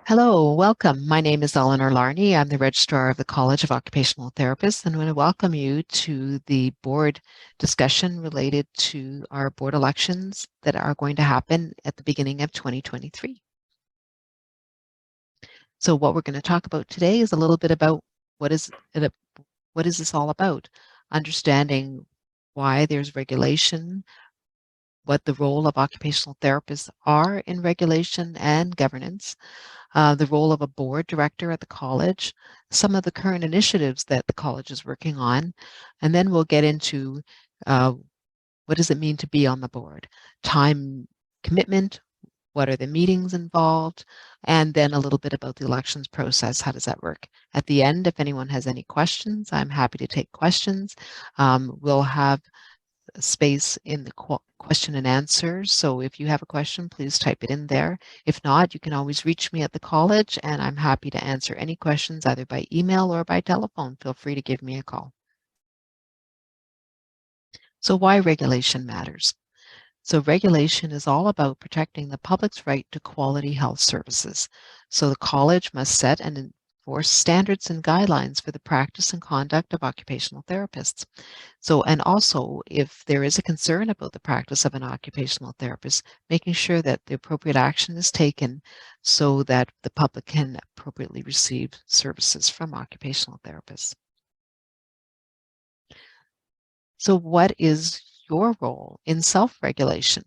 Hello, welcome. My name is Elinor Larney. I'm the Registrar of the College of Occupational Therapists, and I want to welcome you to the board discussion related to our board elections that are going to happen at the beginning of 2023. So what we're going to talk about today is a little bit about what is this all about? Understanding why there's regulation, what the role of occupational therapists are in regulation and governance, the role of a board director at the college, some of the current initiatives that the college is working on, and then we'll get into what does it mean to be on the board, time commitment, what are the meetings involved, and then a little bit about the elections process. How does that work? At the end, if anyone has any questions, I'm happy to take questions. We'll have space in the question and answer. So if you have a question, please type it in there. If not, you can always reach me at the college, and I'm happy to answer any questions either by email or by telephone. Feel free to give me a call. So why regulation matters? So regulation is all about protecting the public's right to quality health services. So the college must set and enforce standards and guidelines for the practice and conduct of occupational therapists. So, and also, if there is a concern about the practice of an occupational therapist, making sure that the appropriate action is taken so that the public can appropriately receive services from occupational therapists. So what is your role in self-regulation?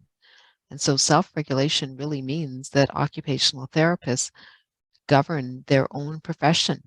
And so self-regulation really means that occupational therapists govern their own profession.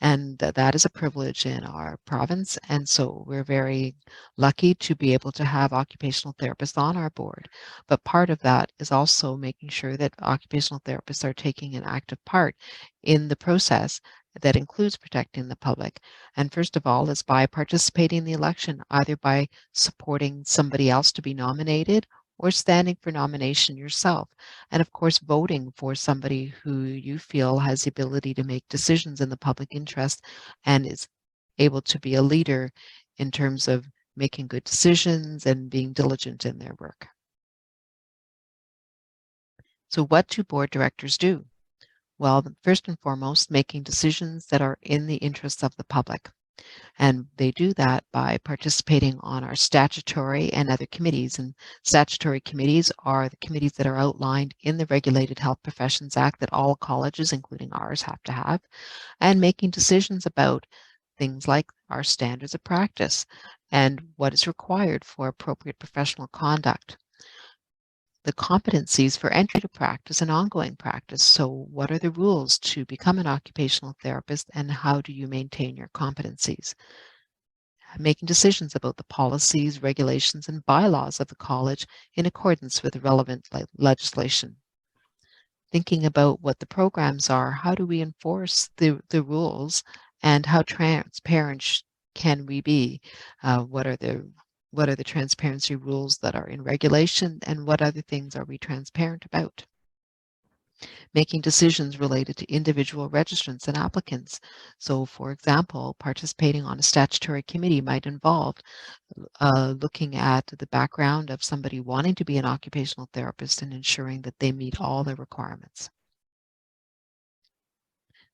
And that is a privilege in our province. And so we're very lucky to be able to have occupational therapists on our board. But part of that is also making sure that occupational therapists are taking an active part in the process that includes protecting the public. And first of all is by participating in the election, either by supporting somebody else to be nominated or standing for nomination yourself. And of course, voting for somebody who you feel has the ability to make decisions in the public interest and is able to be a leader in terms of making good decisions and being diligent in their work. So what do board directors do? Well, first and foremost, making decisions that are in the interests of the public. And they do that by participating on our statutory and other committees. And statutory committees are the committees that are outlined in the Regulated Health Professions Act that all colleges, including ours, have to have, and making decisions about things like our standards of practice and what is required for appropriate professional conduct. The competencies for entry to practice and ongoing practice. So what are the rules to become an occupational therapist and how do you maintain your competencies? Making decisions about the policies, regulations, and bylaws of the college in accordance with the relevant legislation. Thinking about what the programs are, how do we enforce the rules, and how transparent can we be? What are the transparency rules that are in regulation, and what other things are we transparent about? Making decisions related to individual registrants and applicants. So, for example, participating on a statutory committee might involve looking at the background of somebody wanting to be an occupational therapist and ensuring that they meet all the requirements.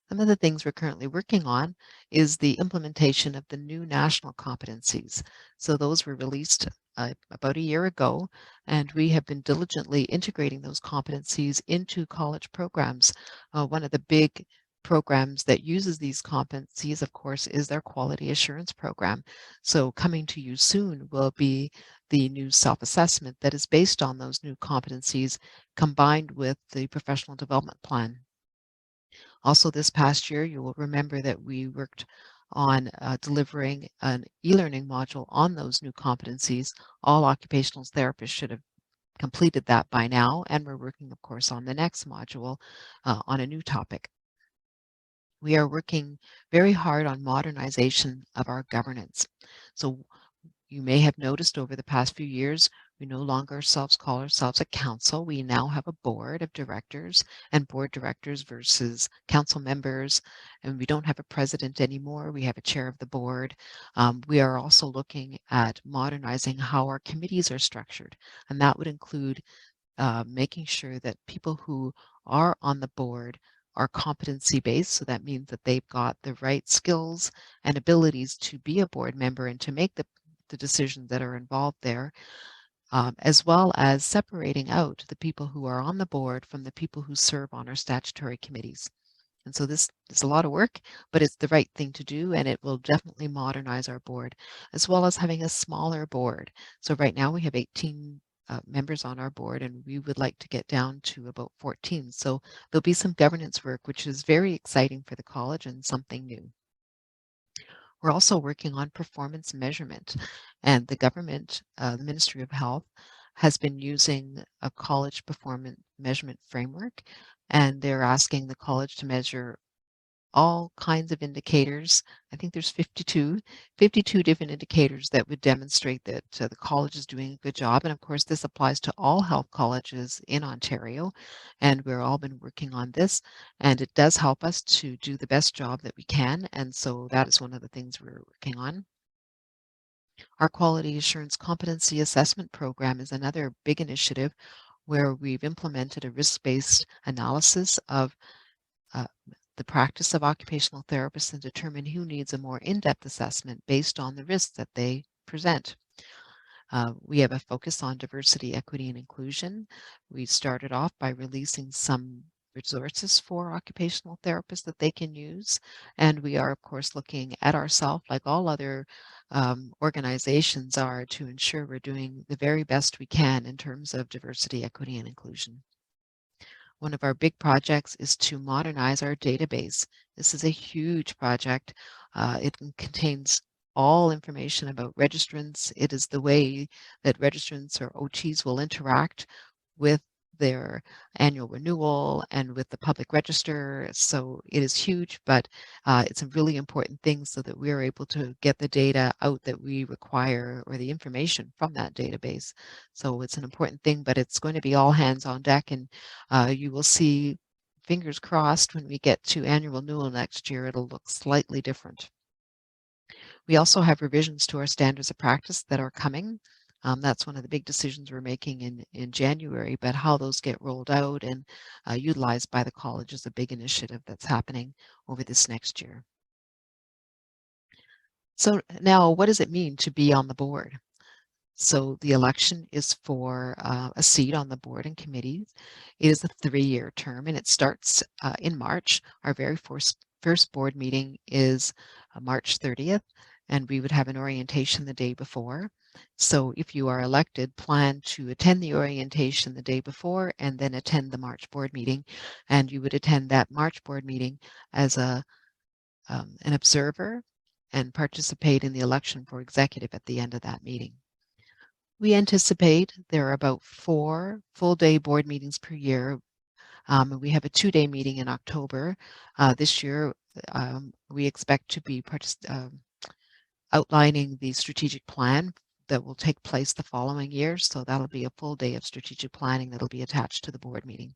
Some of the things we're currently working on is the implementation of the new national competencies. So those were released about a year ago, and we have been diligently integrating those competencies into college programs. One of the big programs that uses these competencies, of course, is their quality assurance program. So coming to you soon will be the new self-assessment that is based on those new competencies combined with the professional development plan. Also, this past year, you will remember that we worked on delivering an e-learning module on those new competencies. All occupational therapists should have completed that by now, and we're working, of course, on the next module on a new topic. We are working very hard on modernization of our governance. So you may have noticed over the past few years, we no longer call ourselves a council. We now have a board of directors and board directors versus council members. And we don't have a president anymore. We have a chair of the board. We are also looking at modernizing how our committees are structured. And that would include making sure that people who are on the board are competency-based, so that means that they've got the right skills and abilities to be a board member and to make the decisions that are involved there, as well as separating out the people who are on the board from the people who serve on our statutory committees. And so this is a lot of work, but it's the right thing to do, and it will definitely modernize our board, as well as having a smaller board. So right now we have 18 members on our board, and we would like to get down to about 14. So there'll be some governance work, which is very exciting for the college and something new. We're also working on performance measurement, and the government, the Ministry of Health, has been using a college performance measurement framework, and they're asking the college to measure all kinds of indicators. I think there's 52 different indicators that would demonstrate that the college is doing a good job. And of course, this applies to all health colleges in Ontario. And we've all been working on this. And it does help us to do the best job that we can. And so that is one of the things we're working on. Our Quality Assurance Competency Assessment Program is another big initiative where we've implemented a risk-based analysis of the practice of occupational therapists and determine who needs a more in-depth assessment based on the risks that they present. We have a focus on diversity, equity, and inclusion. We started off by releasing some resources for occupational therapists that they can use. And we are, of course, looking at ourselves, like all other organizations are, to ensure we're doing the very best we can in terms of diversity, equity, and inclusion. One of our big projects is to modernize our database. This is a huge project. It contains all information about registrants. It is the way that registrants or OTs will interact with their annual renewal and with the public register. So it is huge, but it's a really important thing so that we're able to get the data out that we require, or the information from that database. So it's an important thing, but it's going to be all hands on deck, and you will see, fingers crossed, when we get to annual renewal next year, it'll look slightly different. We also have revisions to our standards of practice that are coming. That's one of the big decisions we're making in January, but how those get rolled out and utilized by the college is a big initiative that's happening over this next year. So now, what does it mean to be on the board? So the election is for a seat on the board and committees. It is a 3-year term, and it starts in March. Our very first board meeting is March 30th, and we would have an orientation the day before. So if you are elected, plan to attend the orientation the day before and then attend the March board meeting. And you would attend that March board meeting as an observer and participate in the election for executive at the end of that meeting. We anticipate there are about 4 full-day board meetings per year. We have a 2-day meeting in October. This year, we expect to be outlining the strategic plan that will take place the following year. So that'll be a full day of strategic planning that'll be attached to the board meeting.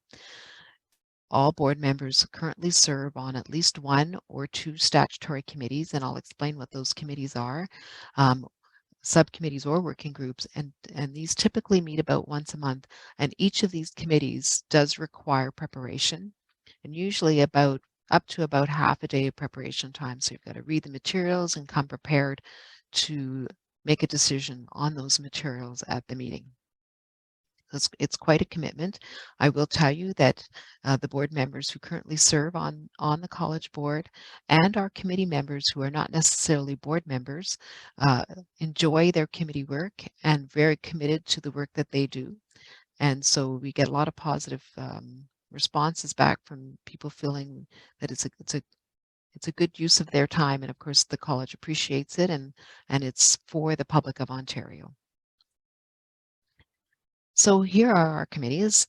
All board members currently serve on at least 1 or 2 statutory committees, and I'll explain what those committees are. Subcommittees or working groups, and these typically meet about once a month, and each of these committees does require preparation, and usually up to about half a day of preparation time. So you've got to read the materials and come prepared to make a decision on those materials at the meeting. It's quite a commitment. I will tell you that the board members who currently serve on the college board and our committee members who are not necessarily board members enjoy their committee work and very committed to the work that they do. And so we get a lot of positive responses back from people feeling that it's a good use of their time. And of course, the college appreciates it, and it's for the public of Ontario. So here are our committees,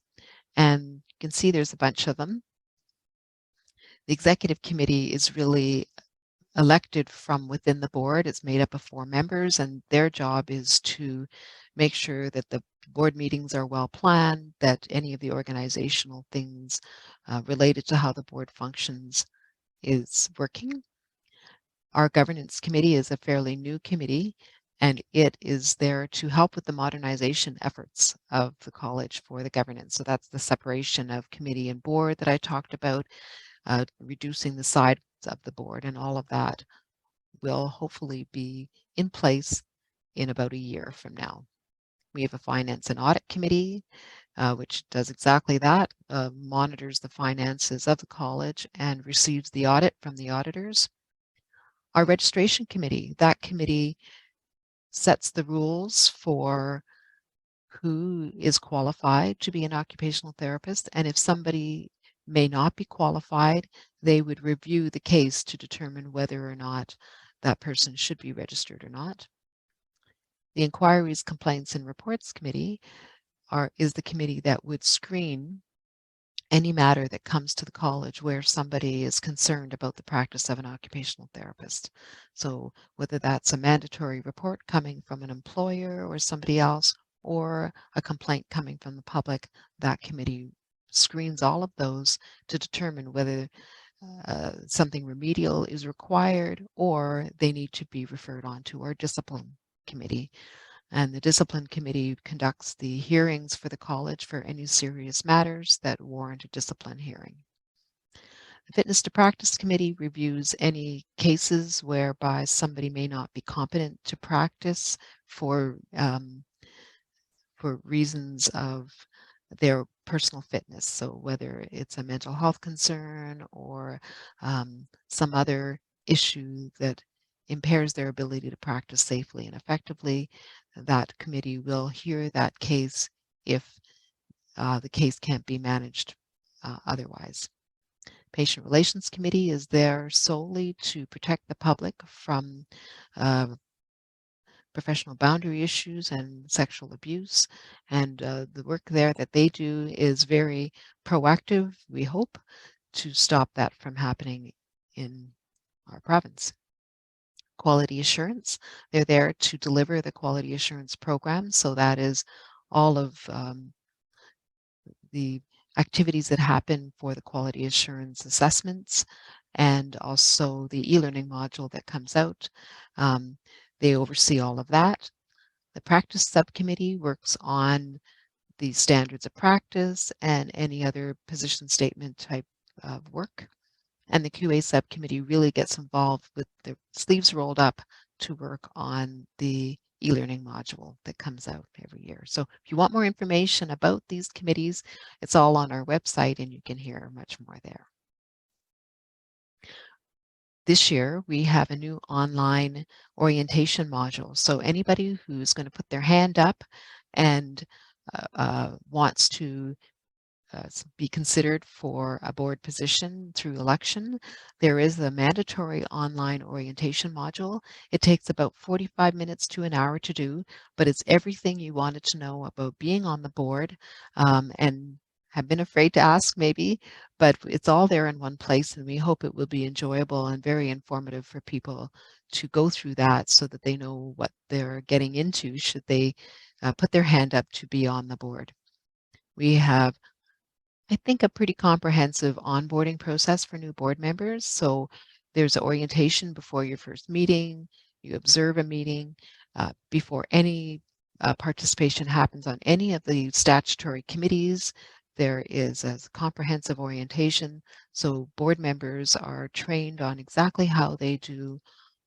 and you can see there's a bunch of them. The executive committee is really elected from within the board. It's made up of 4 members, and their job is to make sure that the board meetings are well planned, that any of the organizational things related to how the board functions is working. Our governance committee is a fairly new committee, and it is there to help with the modernization efforts of the college for the governance. So that's the separation of committee and board that I talked about. reducing the size of the board, and all of that will hopefully be in place in about a year from now. We have a Finance and Audit Committee, which does exactly that, monitors the finances of the college and receives the audit from the auditors. Our Registration Committee, that committee sets the rules for who is qualified to be an occupational therapist, and if somebody may not be qualified, they would review the case to determine whether or not that person should be registered or not. The Inquiries, Complaints, and Reports Committee is the committee that would screen any matter that comes to the college where somebody is concerned about the practice of an occupational therapist. So whether that's a mandatory report coming from an employer or somebody else, or a complaint coming from the public, that committee screens all of those to determine whether something remedial is required or they need to be referred on to our discipline committee. And the discipline committee conducts the hearings for the college for any serious matters that warrant a discipline hearing. The Fitness to Practice committee reviews any cases whereby somebody may not be competent to practice for reasons of their personal fitness. So whether it's a mental health concern or some other issue that impairs their ability to practice safely and effectively, that committee will hear that case if the case can't be managed otherwise. Patient Relations Committee is there solely to protect the public from professional boundary issues and sexual abuse. And the work there that they do is very proactive, we hope, to stop that from happening in our province. Quality Assurance, they're there to deliver the quality assurance program. So that is all of the activities that happen for the quality assurance assessments and also the e-learning module that comes out. They oversee all of that. The practice subcommittee works on the standards of practice and any other position statement type of work. And the QA subcommittee really gets involved with their sleeves rolled up to work on the e-learning module that comes out every year. So if you want more information about these committees, it's all on our website and you can hear much more there. This year, we have a new online orientation module. So anybody who's going to put their hand up and wants to be considered for a board position through election, there is a mandatory online orientation module. It takes about 45 minutes to an hour to do, but it's everything you wanted to know about being on the board and have been afraid to ask maybe, but it's all there in one place, and we hope it will be enjoyable and very informative for people to go through that so that they know what they're getting into should they put their hand up to be on the board. We have, I think, a pretty comprehensive onboarding process for new board members. So there's orientation before your first meeting, you observe a meeting, before any participation happens on any of the statutory committees. There is a comprehensive orientation, so board members are trained on exactly how they do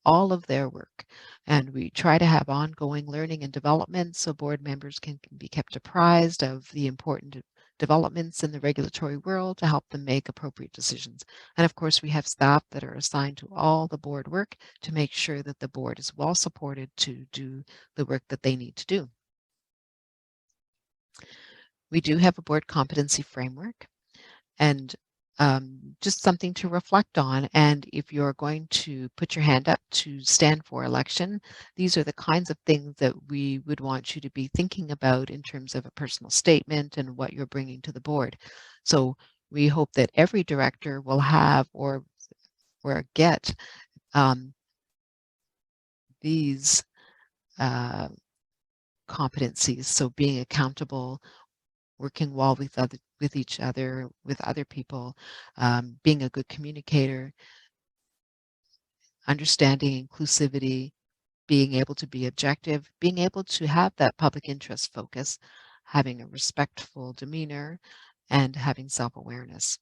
all of their work. And we try to have ongoing learning and development so board members can be kept apprised of the important developments in the regulatory world to help them make appropriate decisions. And of course, we have staff that are assigned to all the board work to make sure that the board is well supported to do the work that they need to do. We do have a board competency framework and just something to reflect on. And if you're going to put your hand up to stand for election, these are the kinds of things that we would want you to be thinking about in terms of a personal statement and what you're bringing to the board. So we hope that every director will have or get these competencies. So being accountable, working well with each other, with other people, being a good communicator, understanding inclusivity, being able to be objective, being able to have that public interest focus, having a respectful demeanor, and having self-awareness.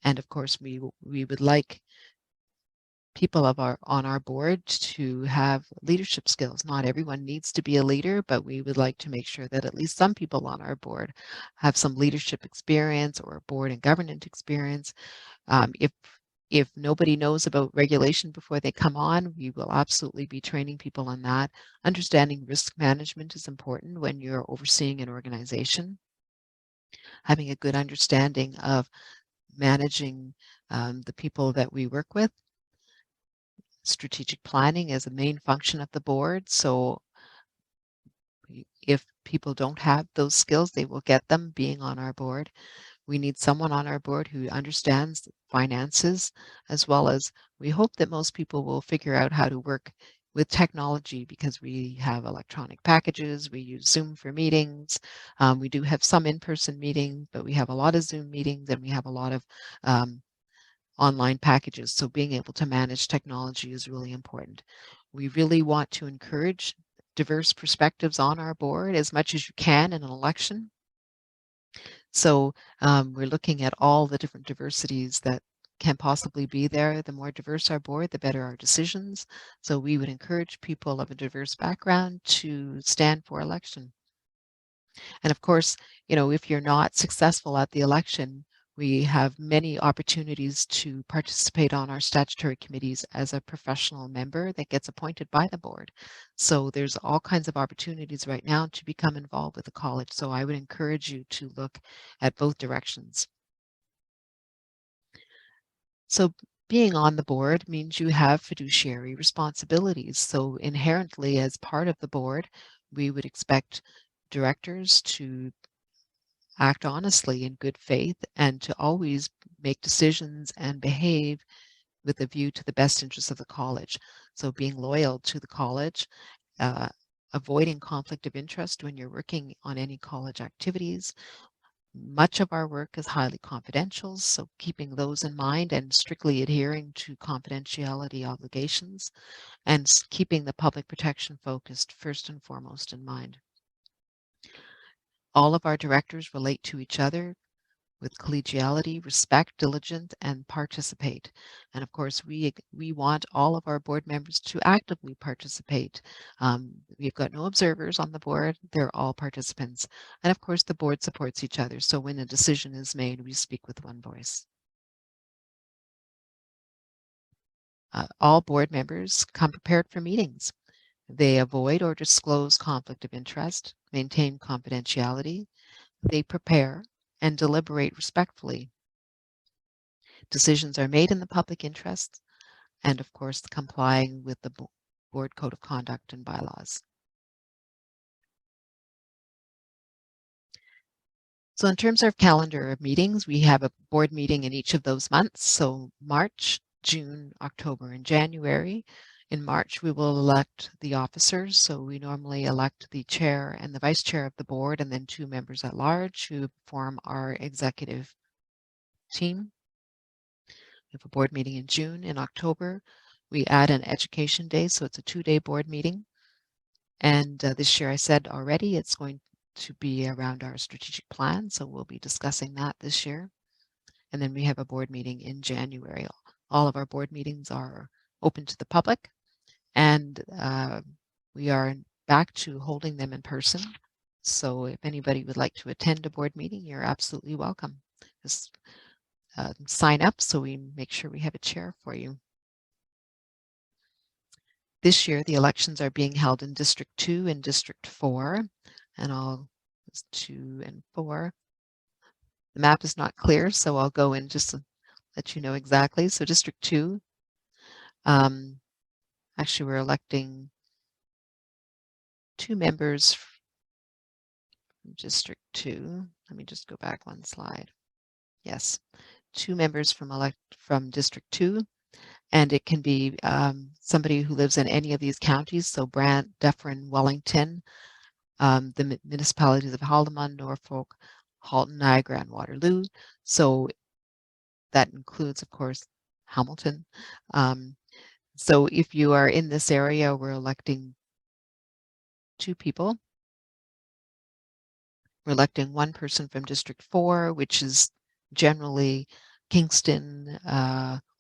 And of course, we would like people on our board to have leadership skills. Not everyone needs to be a leader, but we would like to make sure that at least some people on our board have some leadership experience or board and governance experience. If nobody knows about regulation before they come on, we will absolutely be training people on that. Understanding risk management is important when you're overseeing an organization. Having a good understanding of managing the people that we work with. Strategic planning is a main function of the board. So if people don't have those skills, they will get them being on our board. We need someone on our board who understands finances, as well as we hope that most people will figure out how to work with technology, because we have electronic packages, we use Zoom for meetings. We do have some in-person meetings, but we have a lot of Zoom meetings, and we have a lot of online packages. So being able to manage technology is really important. We really want to encourage diverse perspectives on our board as much as you can in an election. So we're looking at all the different diversities that can possibly be there. The more diverse our board, the better our decisions. So we would encourage people of a diverse background to stand for election. And of course, if you're not successful at the election, we have many opportunities to participate on our statutory committees as a professional member that gets appointed by the board. So there's all kinds of opportunities right now to become involved with the college. So I would encourage you to look at both directions. So being on the board means you have fiduciary responsibilities. So inherently, as part of the board, we would expect directors to act honestly in good faith and to always make decisions and behave with a view to the best interests of the college. So being loyal to the college, uh, avoiding conflict of interest when you're working on any college activities. Much of our work is highly confidential, so keeping those in mind and strictly adhering to confidentiality obligations, and keeping the public protection focused first and foremost in mind. All of our directors relate to each other with collegiality, respect, diligence, and participate. And of course, we want all of our board members to actively participate. We've got no observers on the board. They're all participants. And of course, the board supports each other. So when a decision is made, we speak with one voice. All board members come prepared for meetings. They avoid or disclose conflict of interest, maintain confidentiality. They prepare and deliberate respectfully. Decisions are made in the public interest, and of course, complying with the board code of conduct and bylaws. So in terms of calendar of meetings, we have a board meeting in each of those months. So March, June, October, and January. In March, we will elect the officers. So we normally elect the chair and the vice chair of the board, and then 2 members at large who form our executive team. We have a board meeting in June. In October, we add an education day, so it's a 2-day board meeting. And this year, I said already, it's going to be around our strategic plan, so we'll be discussing that this year. And then we have a board meeting in January. All of our board meetings are open to the public, and we are back to holding them in person. So if anybody would like to attend a board meeting, you're absolutely welcome. Just sign up so we make sure we have a chair for you. This year, the elections are being held in District 2 and District 4, and I'll 2 and 4. The map is not clear, so I'll go in just to let you know exactly. So District 2, actually we're electing 2 members from District 2. Let me just go back one slide. Yes, 2 members from District 2. And it can be somebody who lives in any of these counties, so Brant, Dufferin, Wellington, the municipalities of Haldimand, Norfolk, Halton, Niagara, and Waterloo. So that includes, of course, Hamilton. So if you are in this area, we're electing 2 people. We're electing 1 person from District 4, which is generally Kingston,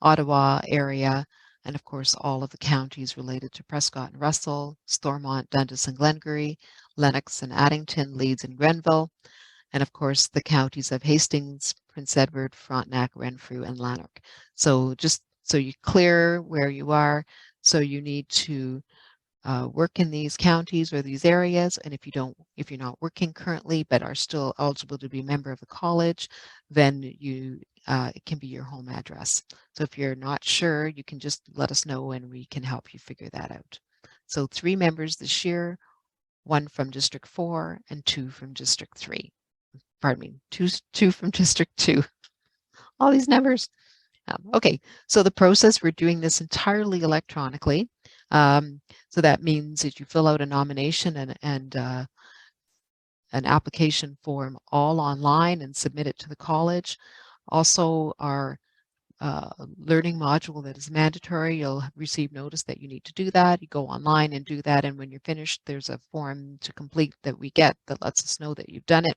Ottawa area, and of course all of the counties related to Prescott and Russell, Stormont, Dundas and Glengarry, Lennox and Addington, Leeds and Grenville, and of course the counties of Hastings, Prince Edward, Frontenac, Renfrew, and Lanark. So just so you clear where you are, so you need to work in these counties or these areas, and if you're not working currently but are still eligible to be a member of the college, then it can be your home address. So if you're not sure, you can just let us know and we can help you figure that out. So 3 members this year, 1 from District 4 and 2 from District 3. Pardon me, two from District 2. All these numbers. Okay, so the process, we're doing this entirely electronically. So that means that you fill out a nomination and an application form all online and submit it to the college. Also, our learning module that is mandatory, you'll receive notice that you need to do that. You go online and do that, and when you're finished, there's a form to complete that we get that lets us know that you've done it.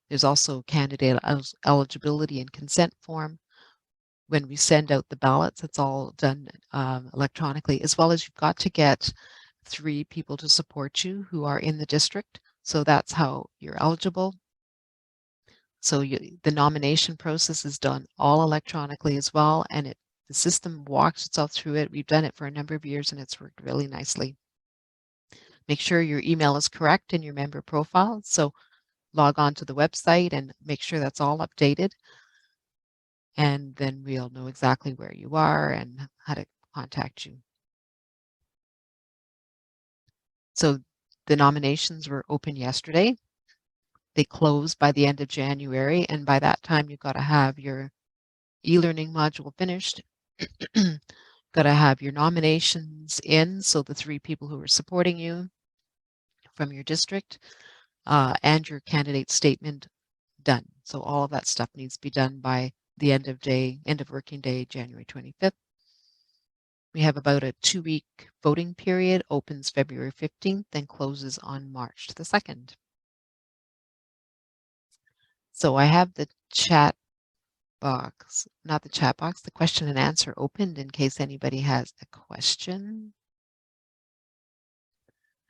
There's also candidate eligibility and consent form. When we send out the ballots, it's all done electronically, as well as you've got to get 3 people to support you who are in the district. So that's how you're eligible. So the nomination process is done all electronically as well, and the system walks itself through it. We've done it for a number of years, and it's worked really nicely. Make sure your email is correct in your member profile. So log on to the website and make sure that's all updated. And then we'll know exactly where you are and how to contact you. So the nominations were open yesterday. They close by the end of January, and by that time you've got to have your e-learning module finished. Got to have your nominations in, so the 3 people who are supporting you from your district, and your candidate statement done. So all of that stuff needs to be done by the end of working day, January 25th. We have about a 2-week voting period, opens February 15th and closes on March the 2nd. So I have the chat box, not the chat box, the question and answer opened in case anybody has a question.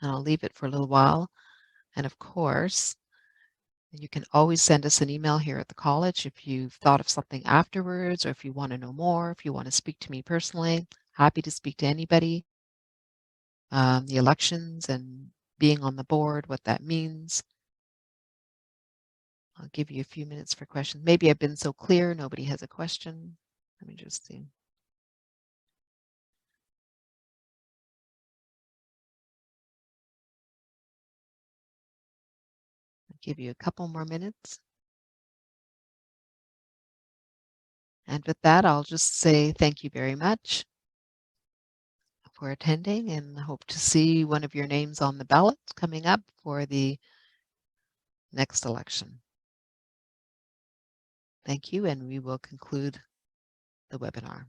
And I'll leave it for a little while. And of course, you can always send us an email here at the college if you've thought of something afterwards, or if you want to know more, if you want to speak to me personally. Happy to speak to anybody. The elections and being on the board, what that means. I'll give you a few minutes for questions. Maybe I've been so clear, nobody has a question. Let me just see. I'll give you a couple more minutes. And with that, I'll just say thank you very much for attending, and hope to see one of your names on the ballot coming up for the next election. Thank you, and we will conclude the webinar.